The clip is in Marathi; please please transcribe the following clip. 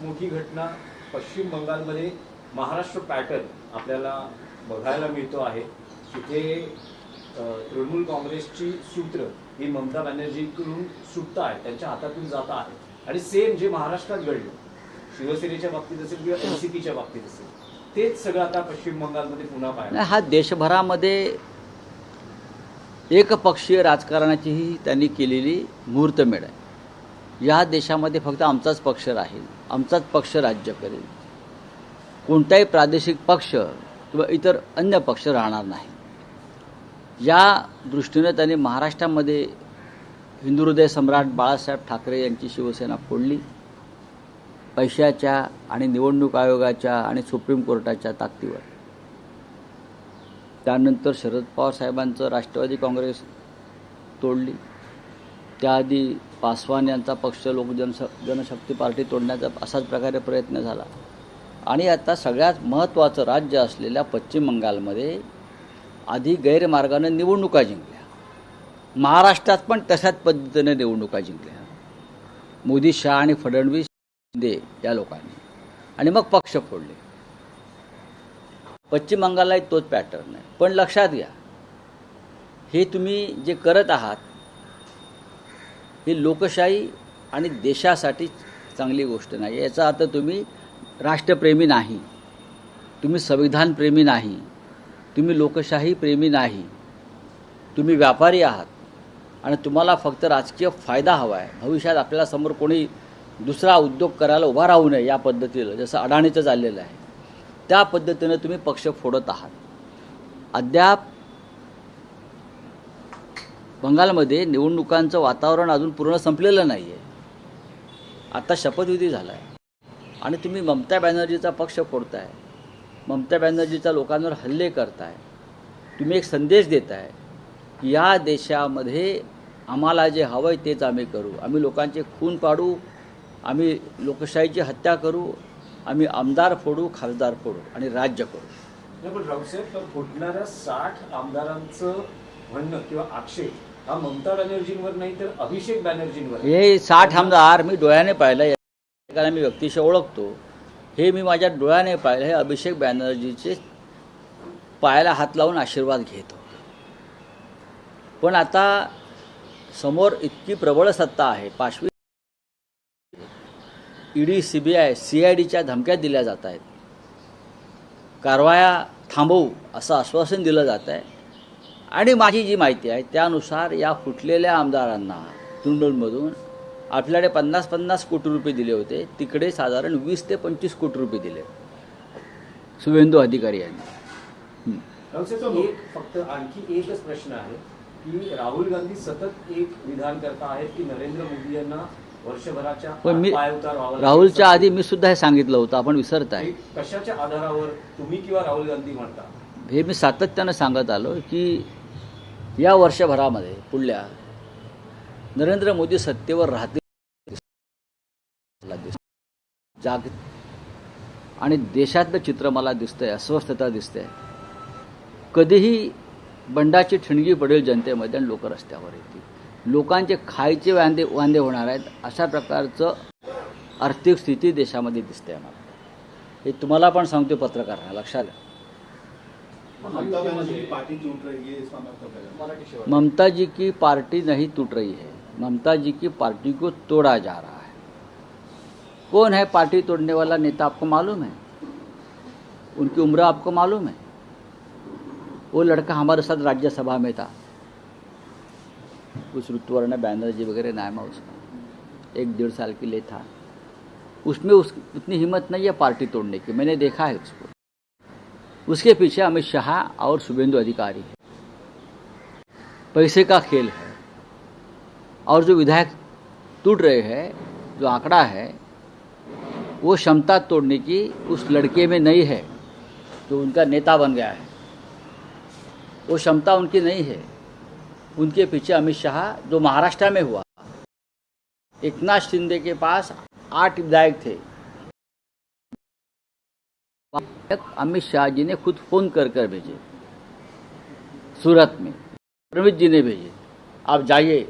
मोठी घटना पश्चिम बंगालमध्ये महाराष्ट्र पॅटर्न आपल्याला बघायला मिळतो आहे. तिथे तृणमूल काँग्रेसची सूत्र ही ममता बॅनर्जीकडून सुटत आहे, त्यांच्या हातातून जात आहे. आणि सेम जे महाराष्ट्रात घडलं, शिवसेनेच्या बाबतीत असेल किंवा एनसीपीच्या बाबतीत असेल, तेच सगळं आता पश्चिम बंगालमध्ये पुन्हा पाहायला. हा देशभरामध्ये एकपक्षीय राजकारणाचीही त्यांनी केलेली मुहूर्तमेढ आहे. या देशामध्ये फक्त आमचाच पक्ष राहील, आमचाच पक्ष राज्य करेल, कोणताही प्रादेशिक पक्ष किंवा इतर अन्य पक्ष राहणार नाही. या दृष्टीने त्यांनी महाराष्ट्रामध्ये हिंदुहृदय सम्राट बाळासाहेब ठाकरे यांची शिवसेना फोडली. पैशाच्या आणि निवडणूक आयोगाच्या आणि सुप्रीम कोर्टाच्या ताकदीवर. त्यानंतर शरद पवार साहेबांचं राष्ट्रवादी काँग्रेस तोडली. त्याआधी पासवान यांचा पक्ष जनशक्ती पार्टी तोडण्याचा असाच प्रकारे प्रयत्न झाला. आणि आता सगळ्यात महत्त्वाचं राज्य असलेल्या पश्चिम बंगालमध्ये आधी गैरमार्गाने निवडणुका जिंकल्या. महाराष्ट्रात पण तशाच पद्धतीने निवडणुका जिंकल्या मोदी, शहा आणि फडणवीस दे या लोकांनी, आणि मग पक्ष फोडले. पश्चिम बंगाललाही तोच पॅटर्न आहे. पण लक्षात घ्या, हे तुम्ही जे करत आहात ही लोकशाही आणि देशासाठी चांगली गोष्ट नाही. याचा अर्थ तुम्ही राष्ट्रप्रेमी नाही, तुम्ही संविधानप्रेमी नाही, तुम्ही लोकशाही प्रेमी नाही, तुम्ही व्यापारी आहात आणि तुम्हाला फक्त राजकीय फायदा हवा आहे. भविष्यात आपल्याला समोर कोणी दुसरा उद्योग करायला उभा राहू नये या पद्धतीनं, जसं अडाणीचं चाललेलं आहे, त्या पद्धतीनं तुम्ही पक्ष फोडत आहात. अद्याप बंगालमध्ये निवडणुकांचं वातावरण अजून पूर्ण संपलेलं नाही आहे. आता शपथविधी झाला आहे आणि तुम्ही ममता बॅनर्जीचा पक्ष फोडताय, ममता बॅनर्जीच्या लोकांवर हल्ले करताय. तुम्ही एक संदेश देताय की या देशामध्ये आम्हाला जे हवं आहे तेच आम्ही करू, आम्ही लोकांचे खून पाडू, आम्ही लोकशाहीची हत्या करू, आम्ही आमदार फोडू, खासदार फोडू आणि राज्य करू. पण रावसाहेब, फुटणाऱ्या 60 आमदारांचं म्हणणं किंवा आक्षेप हा ममता बॅनर्जींवर नाही तर अभिषेक बॅनर्जींवर. हे 60 आमदार मी डोळ्याने पाहिलं, कारण मी व्यक्तिशः ओळखतो. हे मी माझ्या डोळ्याने पाहिलं. हे अभिषेक बॅनर्जीचे पायाला हात लावून आशीर्वाद घेतो. पण आता समोर इतकी प्रबळ सत्ता आहे, पाशवी ईडी, सीबीआय, सीआयडीच्या धमक्या दिल्या जात आहेत, कारवाया थांबवू असं आश्वासन दिलं जात आहे. आणि माझी जी माहिती आहे त्यानुसार या फुटलेल्या आमदारांना तृणमूलमधून आपल्याकडे 50-50 कोटी रुपये दिले होते, तिकडे साधारण 20 ते 25 कोटी रुपये दिले शुभेंदू अधिकारी यांनी. फक्त आणखी एकच प्रश्न आहे की राहुल गांधी सतत एक विधान करता आहेत की नरेंद्र मोदी यांना वर्षभराच्या पायउतार व्हावा. राहुलच्या आधी मी सुद्धा हे सांगितलं होतं, आपण विसरताय. कशाच्या आधारावर तुम्ही किंवा राहुल गांधी म्हणता? हे मी सातत्यानं सांगत आलो की या वर्षभरामध्ये पुढल्या नरेंद्र मोदी सत्तेवर राहतील आणि देशातलं चित्र मला दिसतंय, अस्वस्थता दिसते. कधीही बंडाची ठिणगी पडेल जनतेमध्ये आणि लोक रस्त्यावर येतील, लोकांचे खायचे वांदे होणार आहेत, अशा प्रकारचं आर्थिक स्थिती देशामध्ये दिसते मला. हे तुम्हाला पण सांगतो पत्रकारांना, लक्षात घ्या. ममता जी की पार्टी नहीं टूट रही है, ममता जी की पार्टी को तोड़ा जा रहा है. कौन है पार्टी तोड़ने वाला नेता, आपको मालूम है? उनकी उम्र आपको मालूम है? वो लड़का हमारे साथ राज्यसभा में था, उस ऋतुवर्ण बैनर्जी वगैरह नाम है उसका, 1-1.5 साल के लिए था. उसमें उतनी हिम्मत नहीं है पार्टी तोड़ने की, मैंने देखा है उसको. उसके पीछे अमित शाह और शुभेंदु अधिकारी है. पैसे का खेल है. और जो विधायक टूट रहे हैं, जो आंकड़ा है, वो क्षमता तोड़ने की उस लड़के में नहीं है जो उनका नेता बन गया है. वो क्षमता उनकी नहीं है. उनके पीछे अमित शाह, जो महाराष्ट्र में हुआ, एकनाथ शिंदे के पास 8 विधायक थे. अमित शाह जी ने खुद फोन कर भेजे सूरत में, प्रमित जी ने भेजे, आप जाइए